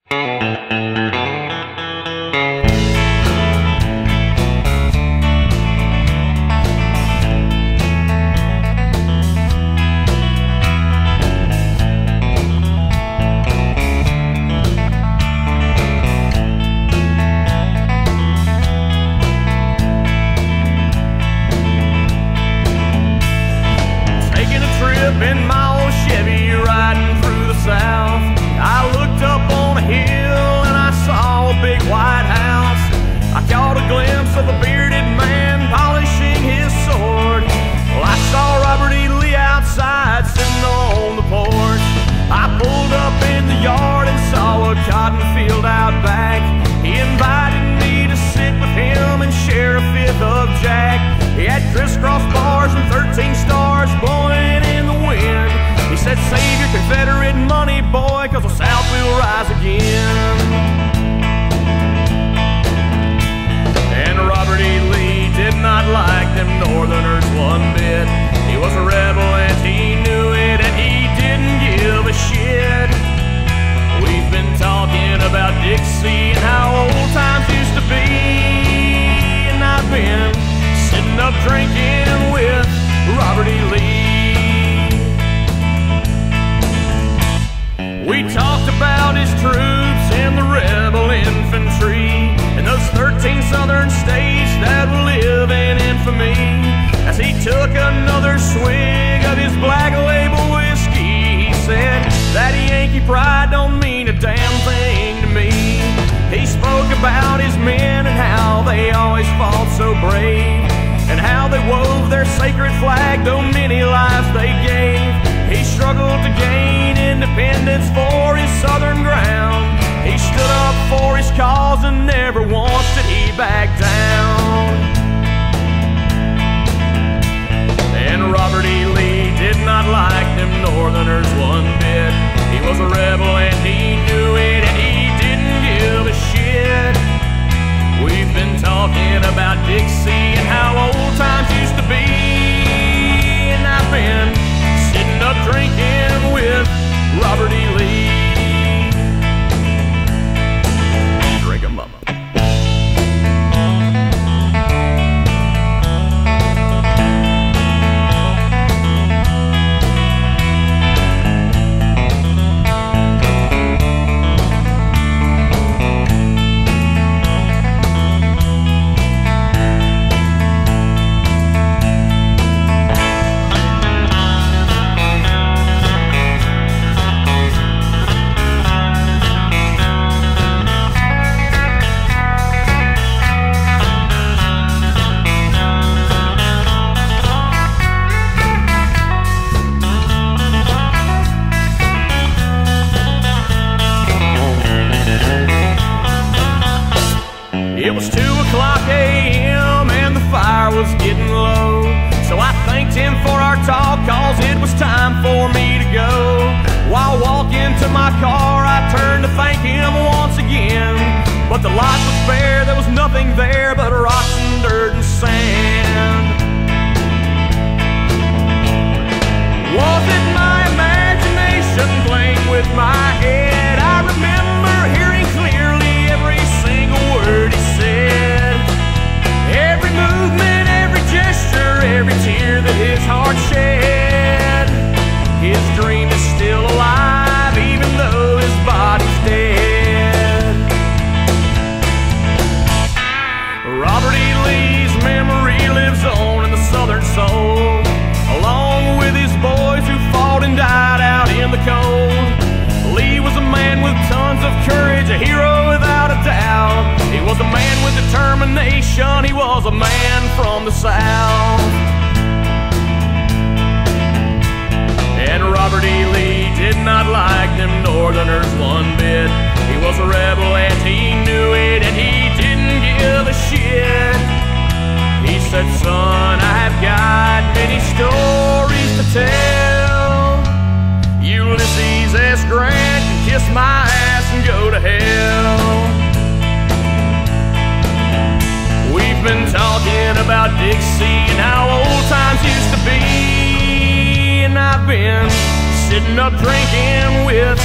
In my old Chevy riding through the South, I looked up on a hill and I saw a big white house. I caught a glimpse of a bearded man polishing his sword. Well, I saw Robert E. Lee outside sitting on the porch. I pulled up in the yard and saw a cotton field out back. He invited me to sit with him and share a fifth of Jack. He had crisscross bars and 13 stars blowing in the wind. He said, save your Confederate money, boy, 'cause the South will rise again. And Robert E. Lee did not like them Northerners one bit. He was a rebel and he knew it, and he didn't give a shit. We've been talking about Dixie and how old times used to be, and I've been sitting up drinking with Robert E. Lee. We talked about his troops in the rebel infantry and those 13 southern states that were living in infamy. As he took another swig of his Black Label whiskey, he said that Yankee pride don't mean a damn thing to me. He spoke about his men and how they always fought so brave, and how they wove their sacred flag, though many lives they gave. He struggled to gain independence for his southern ground. He stood up for his cause and never once did he back down. And Robert E. Lee did not like them Northerners one bit. He was a rebel and he knew it, and he didn't give a shit. We've been talking about Dixie and how old times used to be, and I've been sitting up drinking with Robert E. Lee. Drink 'em up. It was 2 o'clock a.m. and the fire was getting low, so I thanked him for our talk, 'cause it was time for me to go. While walking to my car, I turned to thank him once again, but the lot was bare, there was nothing there but rocks and dirt and sand. Was it my imagination playing with my head? I remember hearing clearly every single word he said. Every movement, every gesture, every tear that his heart shed. His dream is still alive, even though his body's dead. Robert E. Lee's memory lives on in the Southern soul, along with his boys who fought and died out in the cold. Lee was a man with tons of courage, a hero without a doubt. He was a man with determination, he was a man from the South. And Robert E. Lee did not like them Northerners one bit. He was a rebel and he knew it, and he didn't give a shit. He said, son, I've got many stories to tell. Ulysses S. Grant can kiss my ass and go to hell. We've been talking about Dixie and how old times used to be, and I've been sitting up drinking with